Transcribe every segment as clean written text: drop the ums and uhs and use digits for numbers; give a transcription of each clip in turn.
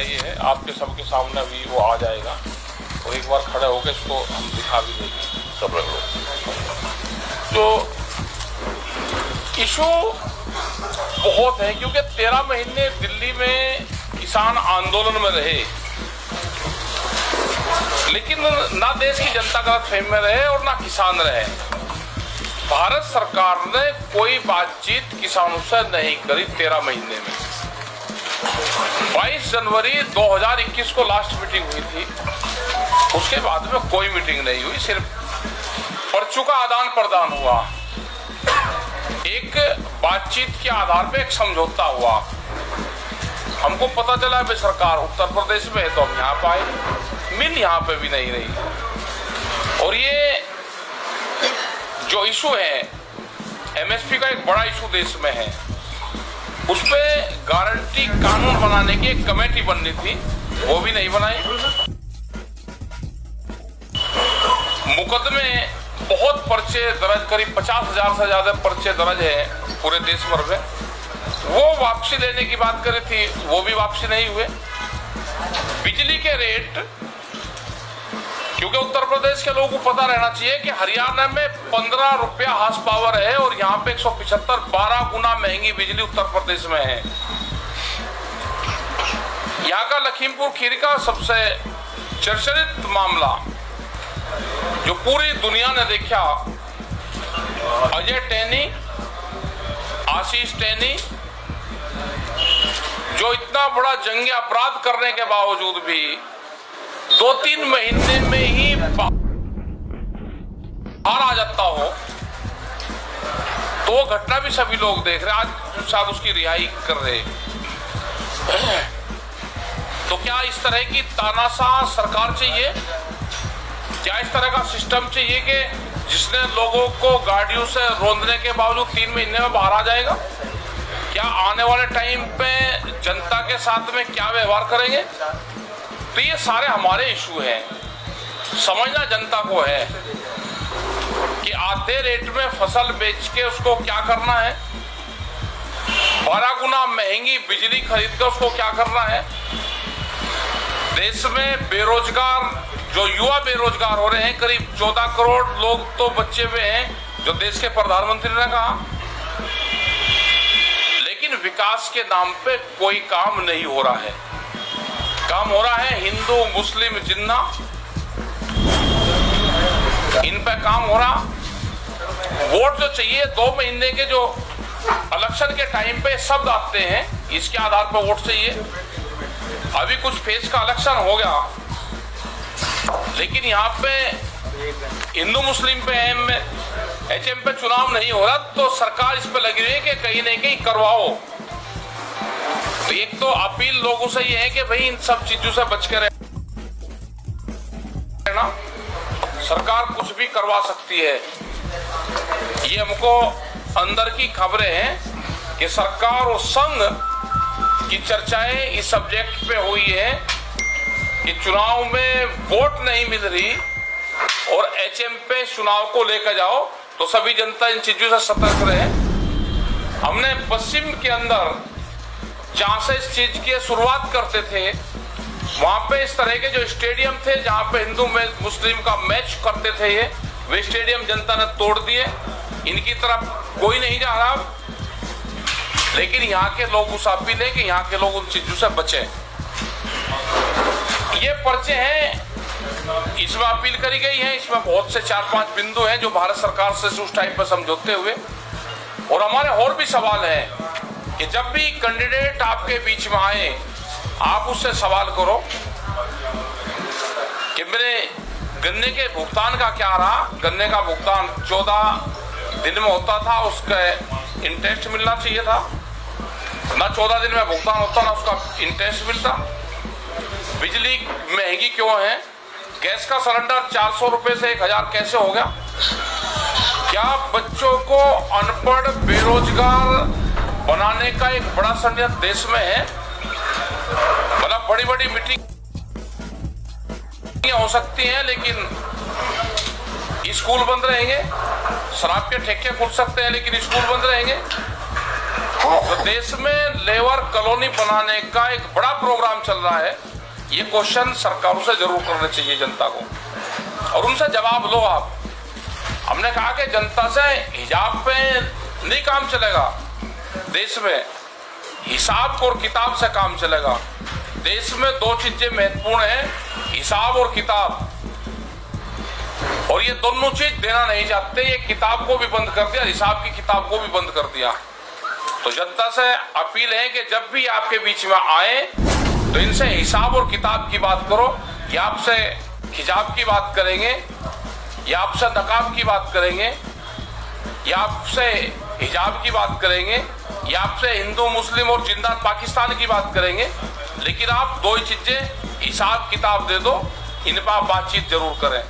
चाहिए है, आपके सबके सामने भी वो आ जाएगा और एक बार खड़े होकर इसको हम दिखा भी देंगे। सब रख लो। तो इशू बहुत है क्योंकि 13 महीने दिल्ली में किसान आंदोलन में रहे, लेकिन ना देश की जनता गलतफहमी में रहे और ना किसान रहे। भारत सरकार ने कोई बातचीत किसानों से नहीं करी 13 महीने में। 22 जनवरी 2021 को लास्ट मीटिंग हुई थी, उसके बाद में कोई मीटिंग नहीं हुई, सिर्फ पर्चों का आदान प्रदान हुआ। एक बातचीत के आधार पे एक समझौता हुआ। हमको पता चला भाई सरकार उत्तर प्रदेश में है तो हम यहाँ पे आए, मिल यहाँ पे भी नहीं रही। और ये जो इशू है एमएसपी का एक बड़ा इशू देश में है, उस पे गारंटी कानून बनाने की एक कमेटी बननी थी, वो भी नहीं बनाई। मुकदमे बहुत पर्चे दर्ज, करीब 50,000 से ज्यादा पर्चे दर्ज है पूरे देश भर में। वो वापसी लेने की बात करी थी, वो भी वापसी नहीं हुए। बिजली के रेट, क्योंकि उत्तर प्रदेश के लोगों को पता रहना चाहिए कि हरियाणा में 15 रुपया हार्स पावर है और यहाँ पे 175, 12 गुना महंगी बिजली उत्तर प्रदेश में है। यहाँ का लखीमपुर खीरी का सबसे चर्चित मामला जो पूरी दुनिया ने देखा, अजय टैनी, आशीष टैनी, जो इतना बड़ा जंगी अपराध करने के बावजूद भी 2-3 महीने में ही बाहर आ जाता हो, तो वो घटना भी सभी लोग देख रहे हैं। आज शायद उसकी रिहाई कर रहे। तो क्या इस तरह की तानाशाह सरकार चाहिए? क्या इस तरह का सिस्टम चाहिए कि जिसने लोगों को गाड़ियों से रोंदने के बावजूद 3 महीने में बाहर आ जाएगा? क्या आने वाले टाइम पे जनता के साथ में क्या व्यवहार करेंगे? तो ये सारे हमारे इशू हैं। समझना जनता को है कि आधे रेट में फसल बेच के उसको क्या करना है, 12 गुना महंगी बिजली खरीद कर उसको क्या करना है। देश में बेरोजगार, जो युवा बेरोजगार हो रहे हैं, करीब 14 करोड़ लोग तो बच्चे हुए हैं, जो देश के प्रधानमंत्री ने कहा, लेकिन विकास के नाम पे कोई काम नहीं हो रहा है। काम हो रहा है हिंदू मुस्लिम जिन्ना, इन पे काम हो रहा। वोट जो चाहिए 2 महीने के, जो इलेक्शन के टाइम पे शब्द आते हैं, इसके आधार पर वोट चाहिए। अभी कुछ फेज का इलेक्शन हो गया, लेकिन यहाँ पे हिंदू मुस्लिम पे एचएम पे चुनाव नहीं हो रहा, तो सरकार इस पे लगी हुई है कि कहीं ना कहीं करवाओ। तो एक तो अपील लोगों से ये है कि भाई इन सब चीजों से बच के रहना। सरकार कुछ भी करवा सकती है। ये हमको अंदर की खबरें हैं कि सरकार और संघ की चर्चाएं इस सब्जेक्ट पे हुई है कि चुनाव में वोट नहीं मिल रही और एचएम पे चुनाव को लेकर जाओ, तो सभी जनता इन चीजों से सतर्क रहे। हमने पश्चिम के अंदर जहां से इस चीज की शुरुआत करते थे, वहां पे इस तरह के जो स्टेडियम थे जहां पे हिंदू मुस्लिम का मैच करते थे, वे स्टेडियम जनता ने तोड़ दिए। इनकी तरफ कोई नहीं जा रहा, लेकिन यहाँ के लोग उस अपील है कि यहाँ के लोग उन चीजों से बचें। ये पर्चे हैं, इसमें अपील करी गई है, इसमें बहुत से 4-5 बिंदु हैं जो भारत सरकार से उस टाइम पर समझौते हुए। और हमारे और भी सवाल हैं कि जब भी कैंडिडेट आपके बीच में आए, आप उससे सवाल करो कि मेरे गन्ने के भुगतान का क्या रहा। गन्ने का भुगतान 14 दिन में होता था, उसका इंटरेस्ट मिलना चाहिए था ना। 14 दिन में भुगतान होता ना उसका इंटरेस्ट मिलता। बिजली महंगी क्यों है? गैस का सिलेंडर 400 रुपए से 1000 कैसे हो गया? क्या बच्चों को अनपढ़ बेरोजगार बनाने का एक बड़ा षड्यंत्र देश में है? मतलब बड़ी बड़ी मीटिंग हो सकती हैं, लेकिन स्कूल बंद रहेंगे। शराब के ठेके खुल सकते हैं, लेकिन स्कूल बंद रहेंगे। तो देश में लेबर कॉलोनी बनाने का एक बड़ा प्रोग्राम चल रहा है। ये क्वेश्चन सरकारों से जरूर करने चाहिए जनता को, और उनसे जवाब लो आप। हमने कहा कि जनता से हिजाब पे नहीं काम चलेगा, देश में हिसाब और किताब से काम चलेगा। देश में दो चीजें महत्वपूर्ण हैं, हिसाब और किताब, और ये दोनों चीज देना नहीं चाहते। ये किताब को भी बंद कर दिया, हिसाब की किताब को भी बंद कर दिया। तो जनता से अपील है कि जब भी आपके बीच में आए तो इनसे हिसाब और किताब की बात करो। या आपसे हिजाब की बात करेंगे, या आपसे नकाब की बात करेंगे, या आपसे हिजाब की बात करेंगे, या आपसे हिंदू मुस्लिम और जिंदाबाद पाकिस्तान की बात करेंगे, लेकिन आप दो ही चीजें हिसाब किताब दे दो, इन पर आप बातचीत जरूर करें।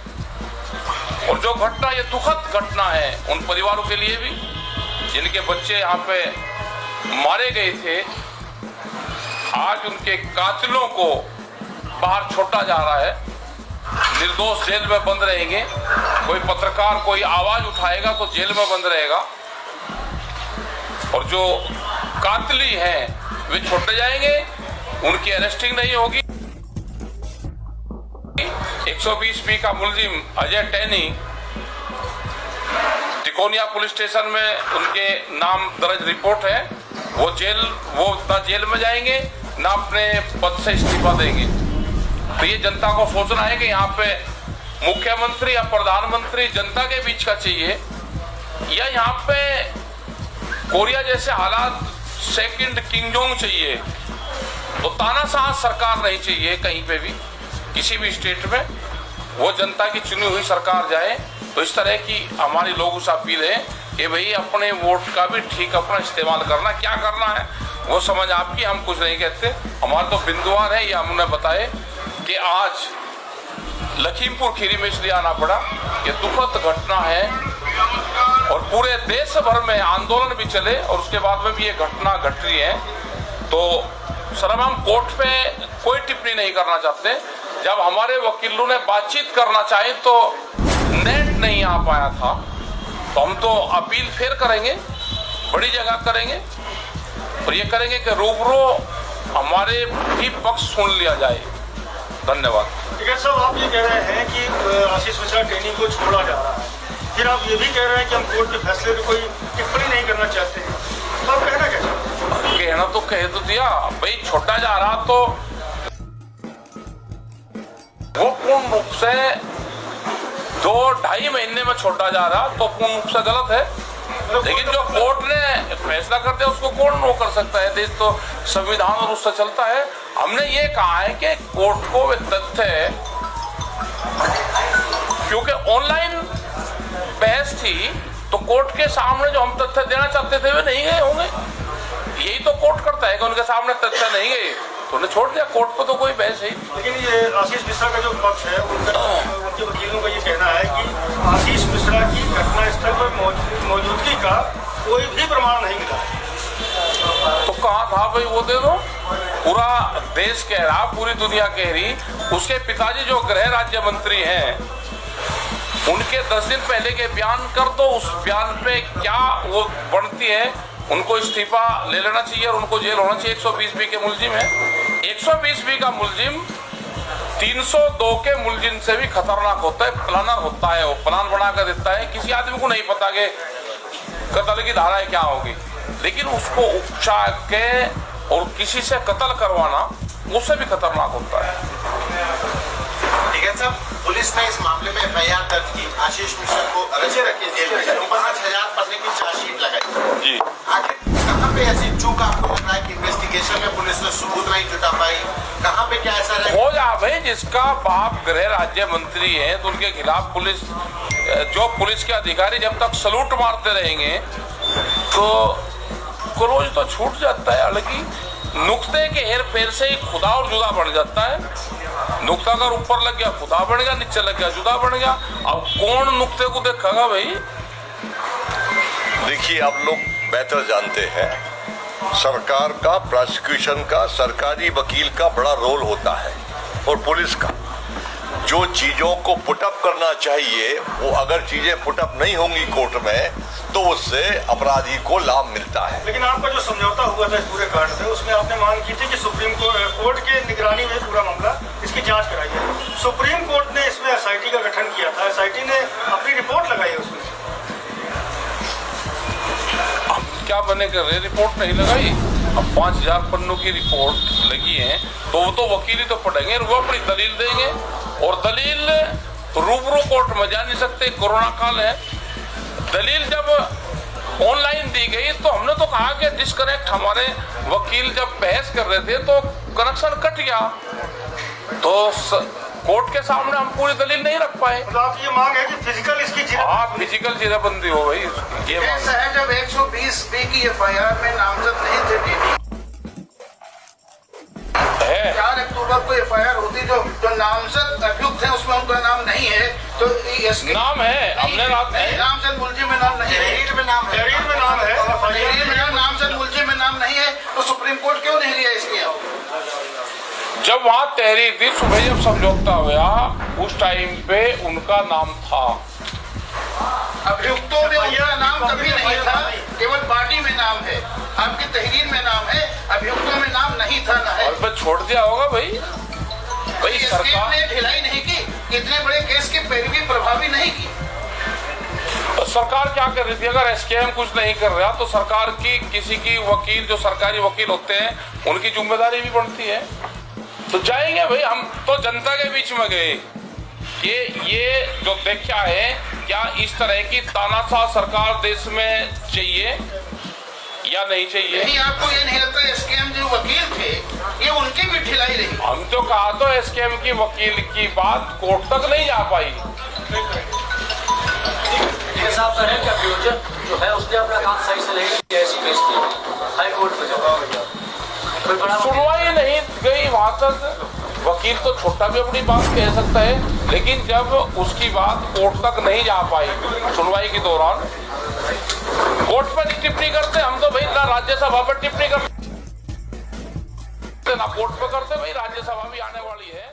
और जो घटना, ये दुखद घटना है उन परिवारों के लिए भी जिनके बच्चे यहाँ पे मारे गए थे। आज उनके कातिलों को बाहर छोड़ा जा रहा है, निर्दोष जेल में बंद रहेंगे। कोई पत्रकार कोई आवाज उठाएगा तो जेल में बंद रहेगा, और जो कातिली हैं वे छोड़े जाएंगे, उनकी अरेस्टिंग नहीं होगी। 120B का मुलजिम अजय टैनी तिकोनिया पुलिस स्टेशन में उनके नाम दर्ज रिपोर्ट है। वो ना जेल में जाएंगे ना अपने पद से इस्तीफा देंगे। तो ये जनता को सोचना है कि यहाँ पे मुख्यमंत्री या प्रधानमंत्री जनता के बीच का चाहिए, या यहाँ पे कोरिया जैसे हालात सेकंड किंगजोंग चाहिए। तो तानाशाह सरकार नहीं चाहिए कहीं पे भी, किसी भी स्टेट में। वो जनता की चुनी हुई सरकार जाए। तो इस तरह की हमारी लोगों से अपील है कि भाई अपने वोट का भी ठीक अपना इस्तेमाल करना। क्या करना है वो समझ आपकी, हम कुछ नहीं कहते। हमारे तो बिंदुवार है, ये हमने बताए कि आज लखीमपुर खीरी में इसलिए आना पड़ा, ये दुखद घटना है और पूरे देश भर में आंदोलन भी चले और उसके बाद में भी ये घटना घट रही है। तो सर, हम कोर्ट पे कोई टिप्पणी नहीं करना चाहते। जब हमारे वकीलों ने बातचीत करना चाहे तो नेट नहीं आ पाया था, तो हम तो अपील फिर करेंगे, बड़ी जगह करेंगे, और ये करेंगे कि रूबरू हमारे भी पक्ष सुन लिया जाए। धन्यवाद। ठीक है साहब, आप ये कह रहे हैं कि आशीष मिश्रा ट्रेनिंग को छोड़ा जा रहा है, फिर आप ये भी कह रहे हैं कि हम कोर्ट के फैसले पर कोई टिप्पणी नहीं करना चाहते हैं, तो आप कहना क्या? कहना तो कह तो दिया भाई, छोटा जा रहा तो वो पूर्ण रूप से 2-2.5 महीने में छोटा जा रहा तो पूर्ण रूप से गलत है। लेकिन जो कोर्ट ने फैसला कर दिया उसको कौन नो कर सकता है? देश तो संविधान और उससे चलता है। हमने ये कहा है कि कोर्ट को वे तथ्य, क्योंकि ऑनलाइन बहस थी तो कोर्ट के सामने जो हम तथ्य देना चाहते थे वे नहीं गए होंगे। यही तो कोर्ट करता है कि उनके सामने तथ्य नहीं गए तो उन्हें छोड़ दिया। कोर्ट पर तो कोई बहस है। लेकिन ये आशीष मिश्रा का जो पक्ष है, उनके वकीलों का ये कहना है कि आशीष मिश्रा की घटनास्थल पर मौजूदगी का कोई भी प्रमाण नहीं मिला। तो कहा था भाई वो दे दो। पूरा देश कह रहा, पूरी दुनिया कह रही। उसके पिताजी जो गृह राज्य मंत्री हैं, उनके 10 दिन पहले के बयान कर दो। उस बयान पे क्या वो बनती है, उनको इस्तीफा ले लेना चाहिए और उनको जेल होना चाहिए। 120B के मुलजिम है। 120B का मुलजिम 302 के मुलजिम से भी खतरनाक होता है। प्लानर होता है, वो प्लान बना कर देता है। किसी आदमी को नहीं पता कि कत्ल की धाराएं क्या होगी, लेकिन उसको उपचा के और किसी से कत्ल करवाना उससे भी खतरनाक होता है। ठीक है साहब, पुलिस ने इस मामले में FIR दर्ज की, आशीष मिश्रा को अरेस्ट करके जेल में 5000 पन्ने की चार्जशीट लगाई जी। आखिर कहाँ पे ऐसी चूक आपको लग रहा है कि इन्वेस्टिगेशन में पुलिस ने सबूत नहीं जुटा पाई? कहाँ पे क्या ऐसा हो जा भाई, जिसका बाप गृह राज्य मंत्री है तो उनके खिलाफ पुलिस, जो पुलिस के अधिकारी जब तक सलूट मारते रहेंगे तो क्रोध तो छूट जाता है। हालांकि नुक्ते के हेर फेर से ही खुदा और जुदा बन जाता है। नुक्ता अगर ऊपर लग गया खुदा बन गया, नीचे लग गया जुदा बन गया। अब कौन नुक्ते को देखेगा भाई? देखिए, आप लोग बेहतर जानते हैं, सरकार का, प्रोसिक्यूशन का, सरकारी वकील का बड़ा रोल होता है और पुलिस का। जो चीजों को पुटअप करना चाहिए वो अगर चीजें पुटअप नहीं होंगी कोर्ट में तो उससे अपराधी को लाभ मिलता है। लेकिन आपका जो समझौता हुआ था इस पूरे कांड पे, उसमें आपने मांग की थी कि सुप्रीम कोर्ट के निगरानी में पूरा मामला इसकी जांच कराई है। सुप्रीम कोर्ट ने इसमें एसआईटी का गठन किया था, एसआईटी ने अपनी रिपोर्ट लगाई है उसमें। क्या बने कर रहे, रिपोर्ट नहीं लगाई। अब 5000 पन्नों की रिपोर्ट लगी है तो वो तो वकील ही तो पढ़ेंगे, वो अपनी दलील देंगे और दलील रूबरू कोर्ट में जा नहीं सकते, कोरोना काल है। दलील जब ऑनलाइन दी गई तो हमने तो कहा कि डिस्कनेक्ट, हमारे वकील जब बहस कर रहे थे तो कनेक्शन कट गया, तो कोर्ट के सामने हम पूरी दलील नहीं रख पाए। तो आप ये मांग है कि फिजिकल इसकी फिजिकल जिराबंदी हो गई। ये जब 120 बी की एफआईआर में नामजद नहीं थे, 4 अक्टूबर को एफआईआर होती, जो नामजद अभियुक्त है उसमें उनका नाम नहीं है, तो नाम है, हमने रात में नामजद मुलजिम में नाम नहीं है, तहरीर में नाम है, नामजद मुलजिम में नाम नहीं है, तो सुप्रीम कोर्ट क्यों नहीं लिया इसकी? जब वहां तहरीर थी, सुबह जब समझौता हुआ उस टाइम पे उनका नाम था। अभियुक्तों में उनका नाम कभी नहीं था, केवल पार्टी में नाम है, आपकी तहरीर में नाम है, अभियुक्तों में नाम नहीं था ना है। और बस छोड़ दिया होगा भाई सरकार ने ढिलाई नहीं की, इतने बड़े केस की पैरवी प्रभावी नहीं की। तो सरकार क्या कर रही थी? अगर एसकेएम कुछ नहीं कर रहा तो सरकार की किसी की वकील, जो सरकारी वकील होते हैं, उनकी जिम्मेदारी भी बनती है। तो जाएंगे भाई, हम तो जनता के बीच में गए कि ये जो देखा है, क्या इस तरह की तानाशाह सरकार देश में चाहिए या नहीं चाहिए? नहीं, आपको ये नहीं लगता एसकेएम जो वकील थे ये उनकी भी ढिलाई रही? हम तो कहा तो एसकेएम की वकील की बात कोर्ट तक नहीं जा पाई। साहब कह रहे हैं कि अभियोजक जो है उसने अपना काम सही से नहीं ऐसी पेश की हाई कोर्ट में, सुनवाई नहीं गई वहां तक। वकील तो छोटा भी अपनी बात कह सकता है, लेकिन जब उसकी बात कोर्ट तक नहीं जा पाई सुनवाई के दौरान, कोर्ट पर टिप्पणी करते हम तो भाई, ना राज्यसभा पर टिप्पणी करते ना कोर्ट पर करते भाई, राज्यसभा भी आने वाली है।